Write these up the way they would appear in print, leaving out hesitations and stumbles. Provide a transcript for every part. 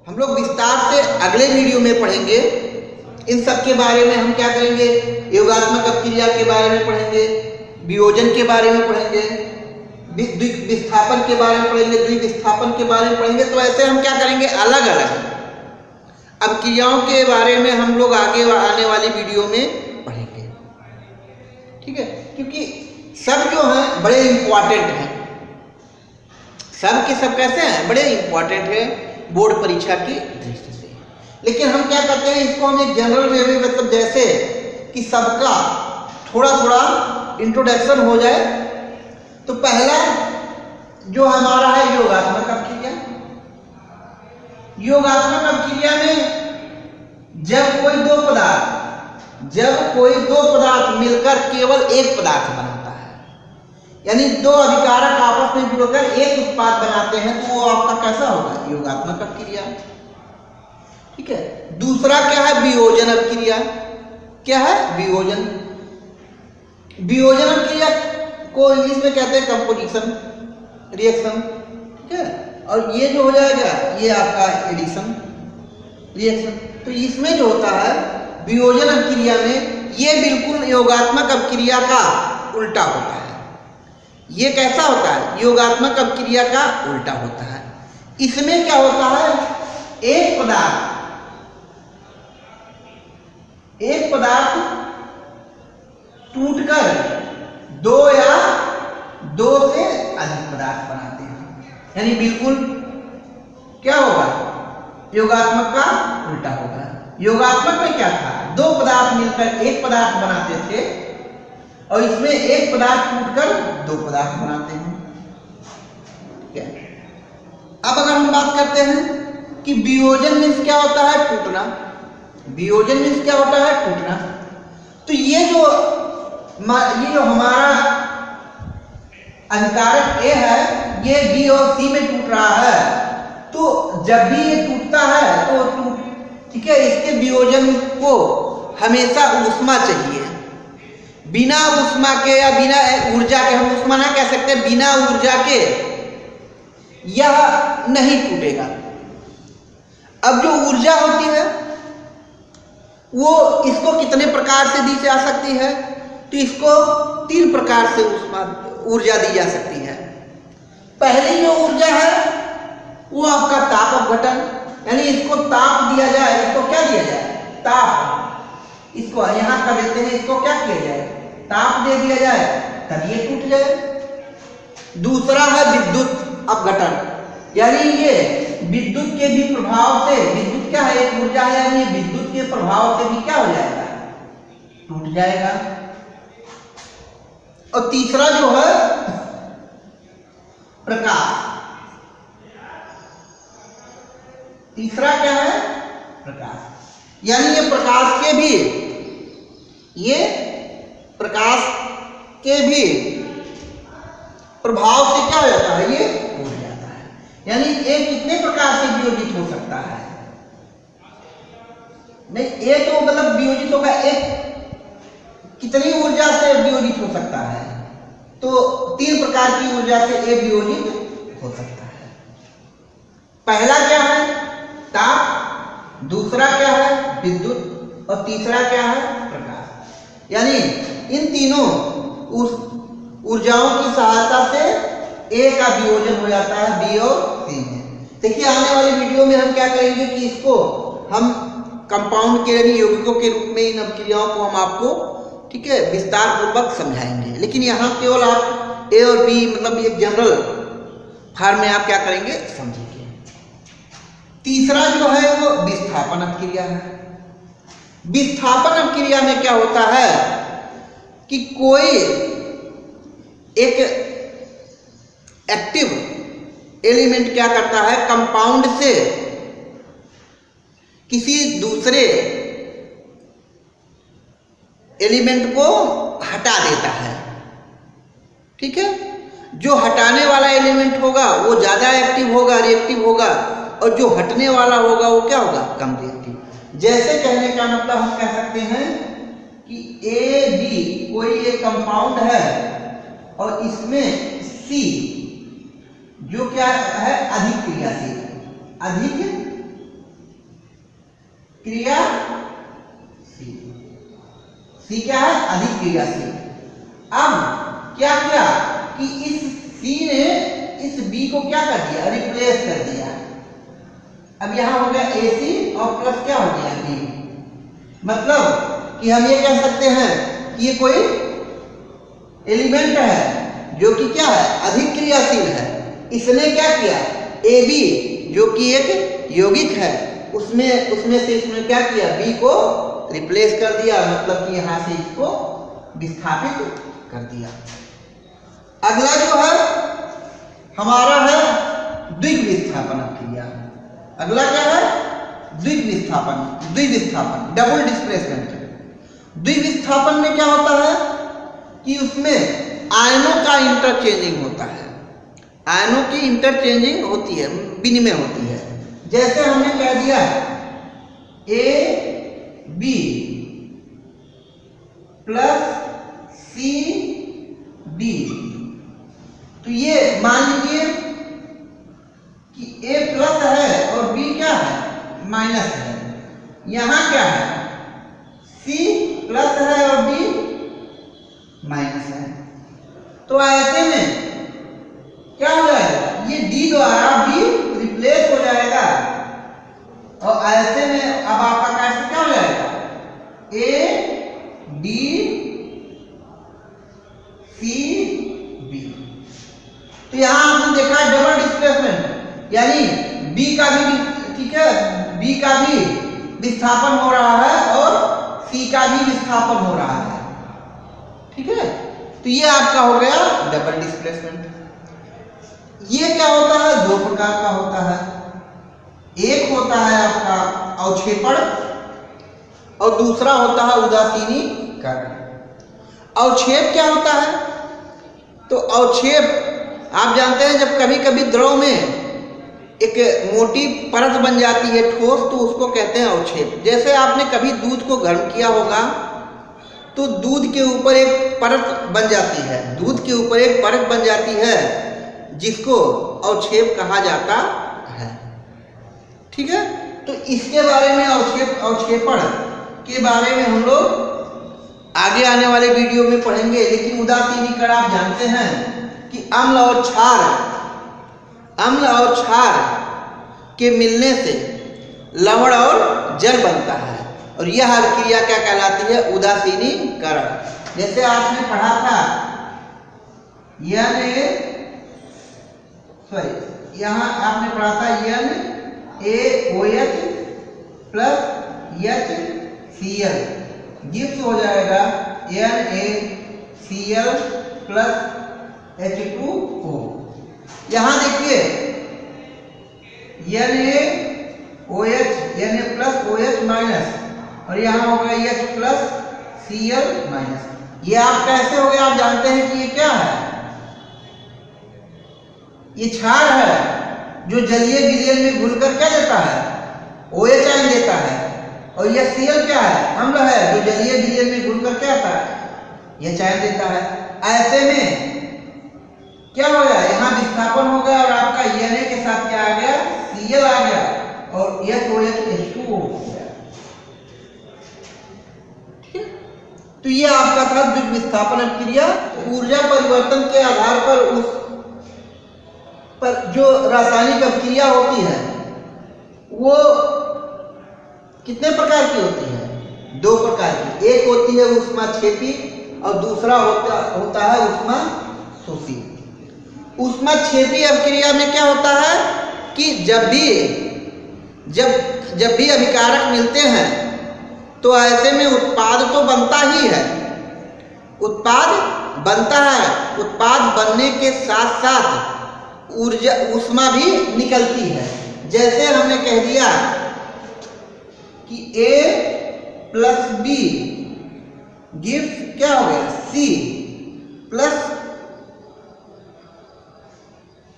हम लोग विस्तार से अगले वीडियो में पढ़ेंगे। इन सब के बारे में हम क्या करेंगे, योगात्मक अपक्रिया के बारे में पढ़ेंगे, वियोजन के बारे में पढ़ेंगे, विस्थापन के बारे में पढ़ेंगे, द्विविस्थापन के बारे में पढ़ेंगे। तो ऐसे हम क्या करेंगे, अलग अलग अपक्रियाओं के बारे में हम लोग आगे आने वाली वीडियो में पढ़ेंगे। ठीक है, क्योंकि सब जो हैं बड़े इंपॉर्टेंट हैं, सब के सब कैसे हैं, बड़े इंपॉर्टेंट है बोर्ड परीक्षा की दृष्टि से। लेकिन हम क्या करते हैं, इसको हम एक जनरल वे में, मतलब जैसे कि सबका थोड़ा थोड़ा इंट्रोडक्शन हो जाए। तो पहला जो हमारा है योगात्मक अपक्रिया। योगात्मक अपक्रिया में जब कोई दो पदार्थ मिलकर केवल एक पदार्थ बनाता है, यानी दो अभिकारक आपस में जुड़कर एक उत्पाद बनाते हैं, तो वो आपका कैसा होगा, योगात्मक अपक्रिया। ठीक है, दूसरा क्या है, वियोजन अपक्रिया। क्या है, वियोजन। वियोजन अपक्रिया को इंग्लिश में कहते हैं कंपोजिशन रिएक्शन। ठीक है, और ये जो हो जाएगा ये आपका एडिशन रिएक्शन। तो इसमें जो होता है वियोजन अपक्रिया में, ये बिल्कुल योगात्मक अपक्रिया का उल्टा होता है। ये कैसा होता है, योगात्मक अपक्रिया का उल्टा होता है। इसमें क्या होता है, एक पदार्थ टूटकर दो या दो से अधिक पदार्थ बनाते हैं, यानी बिल्कुल क्या होगा, योगात्मक का उल्टा होगा। योगात्मक में क्या था, दो पदार्थ मिलकर एक पदार्थ बनाते थे, और इसमें एक पदार्थ टूटकर दो पदार्थ बनाते हैं। क्या, अब अगर हम बात करते हैं कि वियोजन मीन्स क्या होता है, टूटना। वियोजन मीन्स क्या होता है, टूटना। तो ये जो हमारा अभिकारक ए है, ये बी और सी में टूट रहा है। तो जब भी ये टूटता है तो ठीक है, इसके वियोजन को हमेशा ऊष्मा चाहिए। बिना ऊष्मा के या बिना ऊर्जा के, हम ऊष्मा ना कह सकते, बिना ऊर्जा के यह नहीं टूटेगा। अब जो ऊर्जा होती है वो इसको कितने प्रकार से दी जा सकती है, तो इसको 3 प्रकार से ऊर्जा दी जा सकती है। पहली जो ऊर्जा है वो आपका ताप अपघटन, यानी इसको ताप दिया जाए, इसको क्या दिया जाए, ताप। इसको यहां कर देते हैं, इसको क्या किया जाए, ताप दे दिया जाए, तब ये टूट जाए। दूसरा है विद्युत अपघटन, यानी ये विद्युत के भी प्रभाव से, विद्युत क्या है, एक ऊर्जा है, यानी विद्युत के प्रभाव से भी क्या हो जाएगा, टूट जाएगा। और तीसरा जो है प्रकाश। तीसरा क्या है, प्रकाश, यानी ये प्रकाश के भी प्रभाव से क्या हो जाता है, ये टूट जाता है। यानी एक कितने प्रकार से वियोजित हो सकता है, नहीं एक तो मतलब वियोजित होगा, एक कितनी ऊर्जा से वियोजित हो सकता है, तो 3 प्रकार की ऊर्जा से ये वियोजित हो सकता है। पहला क्या है, ताप, दूसरा क्या है, विद्युत, और तीसरा क्या है, प्रकाश। यानी इन तीनों ऊर्जाओं की सहायता से ए का वियोजन हो जाता है बी और सी में। देखिए आने वाली वीडियो में हम क्या करेंगे कि इसको हम कंपाउंड के यौगिकों के रूप में इन अपक्रियाओं को हम आपको, ठीक है, विस्तार पूर्वक समझाएंगे। लेकिन यहाँ केवल आप ए और बी, मतलब एक जनरल फॉर्म में आप क्या करेंगे, समझेंगे। तीसरा जो है वो विस्थापन अपक्रिया है। विस्थापन अपक्रिया में क्या होता है कि कोई एक एक्टिव एलिमेंट क्या करता है, कंपाउंड से किसी दूसरे एलिमेंट को हटा देता है। ठीक है, जो हटाने वाला एलिमेंट होगा वो ज्यादा एक्टिव होगा, रिएक्टिव होगा, और जो हटने वाला होगा वो क्या होगा, कम रिएक्टिव। जैसे कहने का मतलब हम कह सकते हैं कि ए बी कोई एक कंपाउंड है और इसमें सी जो क्या है, अधिक क्रियाशील, अधिक क्रियाशील। सी क्या है? अधिक क्रियाशील। अब क्या किया कि इस सी ने इस बी को क्या कर दिया? रिप्लेस कर दिया। अब यहां हो गया AC और प्लस क्या हो गया? बी। मतलब कि हम ये कह सकते हैं कि ये कोई एलिमेंट है जो कि क्या है? अधिक क्रियाशील है। इसने क्या किया? AB जो कि एक यौगिक है उसमें से इसने क्या किया? B को रिप्लेस कर दिया, मतलब कि यहां से इसको विस्थापित कर दिया। अगला जो है हमारा है द्विविस्थापन क्रिया। अगला क्या है? द्विविस्थापन, डबल डिस्प्लेसमेंट। द्विविस्थापन में क्या होता है कि उसमें आयनों का इंटरचेंजिंग होता है। आयनों की इंटरचेंजिंग होती है, विनिमय होती है। जैसे हमने कह दिया AB प्लस CD, तो ये मान लीजिए कि A प्लस है और B क्या है? माइनस है। यहां क्या है? C प्लस है और B माइनस है। तो ऐसे में क्या हो जाएगा? ये D द्वारा B रिप्लेस हो जाएगा और ऐसे में अब आपका कैसे क्या हो जाएगा? AD CB। तो यहां आपने देखा डबल डिस्प्लेसमेंट, यानी B का भी, ठीक है, B का भी विस्थापन हो रहा है और C का भी विस्थापन हो रहा है। ठीक है, तो ये आपका हो गया डबल डिस्प्लेसमेंट। ये क्या होता है? दो प्रकार का होता है। एक होता है आपका अवक्षेपण और दूसरा होता है उदासीनीकरण। अवक्षेप क्या होता है? तो अवक्षेप आप जानते हैं, जब कभी कभी द्रव में एक मोटी परत बन जाती है, ठोस, तो उसको कहते हैं अवक्षेप। जैसे आपने कभी दूध को गर्म किया होगा तो दूध के ऊपर एक परत बन जाती है, दूध के ऊपर एक परत बन जाती है जिसको अवक्षेप कहा जाता है। ठीक है, तो इसके बारे में अवक्षेपण के बारे में हम लोग आगे आने वाले वीडियो में पढ़ेंगे। लेकिन उदासीनीकरण आप जानते हैं कि अम्ल और क्षार के मिलने से लवण और जल बनता है और यह क्रिया क्या कहलाती है? उदासीनीकरण। जैसे आपने पढ़ा था यहां आपने पढ़ा था NaOH प्लस HCl गिफ्ट हो जाएगा NaCl प्लस H2O। यहां देखिए NaOH, Na plus OH minus, और यहां हो गया H प्लस Cl माइनस। ये आप कैसे हो गए? आप जानते हैं कि ये क्या है? ये क्षार है जो जलीय विलयन में घुलकर क्या देता है? OH आयन देता है। और यह Cl क्या है? अम्ल है जो जलीय विलयन में घुलकर क्या देता है? यह आयन देता है। ऐसे में क्या हो गया? यहाँ विस्थापन हो गया और आपका Na के साथ क्या आ गया? Cl आ गया और H2O हो गया। ठीक है, तो ये आपका था विस्थापन क्रिया। ऊर्जा परिवर्तन के आधार पर उस पर जो रासायनिक अभिक्रिया होती है वो कितने प्रकार की होती है? दो प्रकार की। एक होती है ऊष्माक्षेपी और दूसरा होता है ऊष्माशोषी। ऊष्माक्षेपी अभिक्रिया में क्या होता है कि जब भी अभिकारक मिलते हैं तो ऐसे में उत्पाद तो बनता ही है, उत्पाद बनता है। उत्पाद बनने के साथ साथ ऊर्जा ऊष्मा भी निकलती है। जैसे हमने कह दिया कि A प्लस B गिव्स क्या हो गया? C प्लस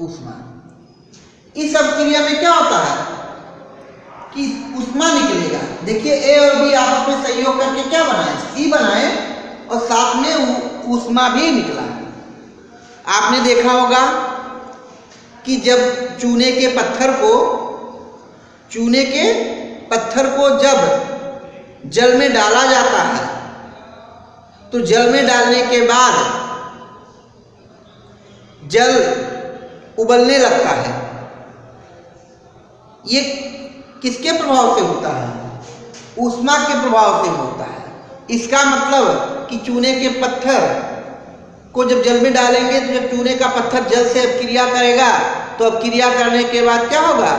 ऊष्मा। इस अभिक्रिया में क्या होता है कि ऊष्मा निकलेगा। देखिए A और B आपस में सहयोग करके क्या बनाए? C बनाए और साथ में ऊष्मा भी निकला। आपने देखा होगा कि जब चूने के पत्थर को जब जल में डाला जाता है तो जल में डालने के बाद जल उबलने लगता है। ये किसके प्रभाव से होता है? ऊष्मा के प्रभाव से होता है। इसका मतलब कि चूने के पत्थर को जब जल में डालेंगे तो जब चूने का पत्थर जल से अपक्रिया करेगा तो अपक्रिया करने के बाद क्या होगा?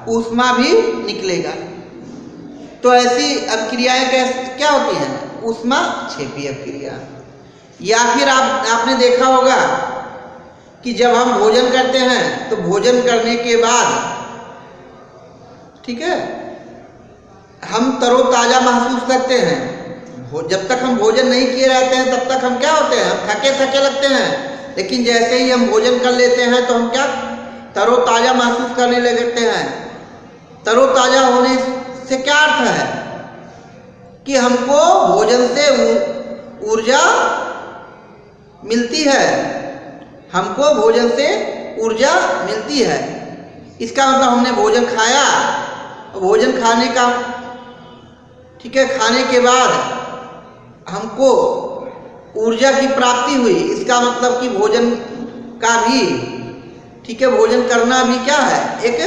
ऊष्मा भी निकलेगा। तो ऐसी अपक्रियाएं क्या होती हैं? ऊष्मा क्षेपी अपक्रिया। या फिर आपने देखा होगा कि जब हम भोजन करते हैं तो भोजन करने के बाद, ठीक है, हम तरोताजा महसूस करते हैं। जब तक हम भोजन नहीं किए रहते हैं तब तक हम क्या होते हैं? हम थके थके लगते हैं। लेकिन जैसे ही हम भोजन कर लेते हैं तो हम क्या तरोताजा महसूस करने लगते हैं। तरोताजा होने से क्या अर्थ है? कि हमको भोजन से ऊर्जा मिलती है। हमको भोजन से ऊर्जा मिलती है। इसका मतलब हमने भोजन खाया, भोजन खाने का, ठीक है, खाने के बाद हमको ऊर्जा की प्राप्ति हुई। इसका मतलब कि भोजन का भी, ठीक है, भोजन करना भी क्या है? एक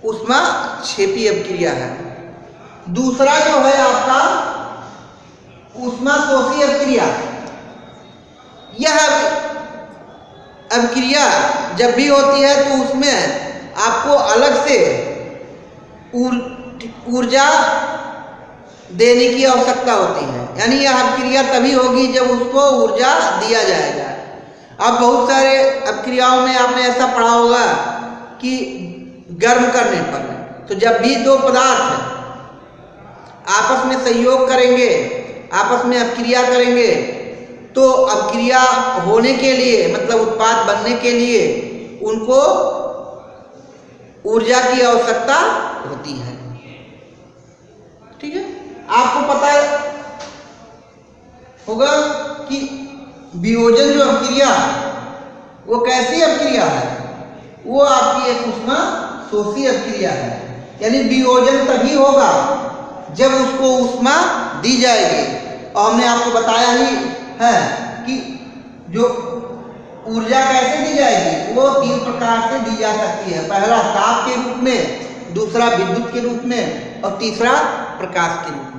ऊष्मा क्षेपी अपक्रिया है। दूसरा जो है आपका ऊष्मा शोषी अपक्रिया। यह अपक्रिया जब भी होती है तो उसमें आपको अलग से ऊर्जा देने की आवश्यकता होती है। यानी यह अपक्रिया तभी होगी जब उसको ऊर्जा दिया जाएगा। अब बहुत सारे अपक्रियाओं में आपने ऐसा पढ़ा होगा कि गर्म करने पर, तो जब भी दो पदार्थ आपस में सहयोग करेंगे, आपस में अपक्रिया करेंगे, तो अपक्रिया होने के लिए, मतलब उत्पाद बनने के लिए उनको ऊर्जा की आवश्यकता होती है। ठीक है, आपको पता होगा कि वियोजन जो अपक्रिया, वो कैसी अपक्रिया है? वो आपकी एक ऊष्मा शोषी अपक्रिया है। यानी वियोजन तभी होगा जब उसको ऊष्मा दी जाएगी। और हमने आपको बताया ही है कि जो ऊर्जा कैसे दी जाएगी, वो 3 प्रकार से दी जा सकती है। पहला ताप के रूप में, दूसरा विद्युत के रूप में और तीसरा प्रकाश के रूप में।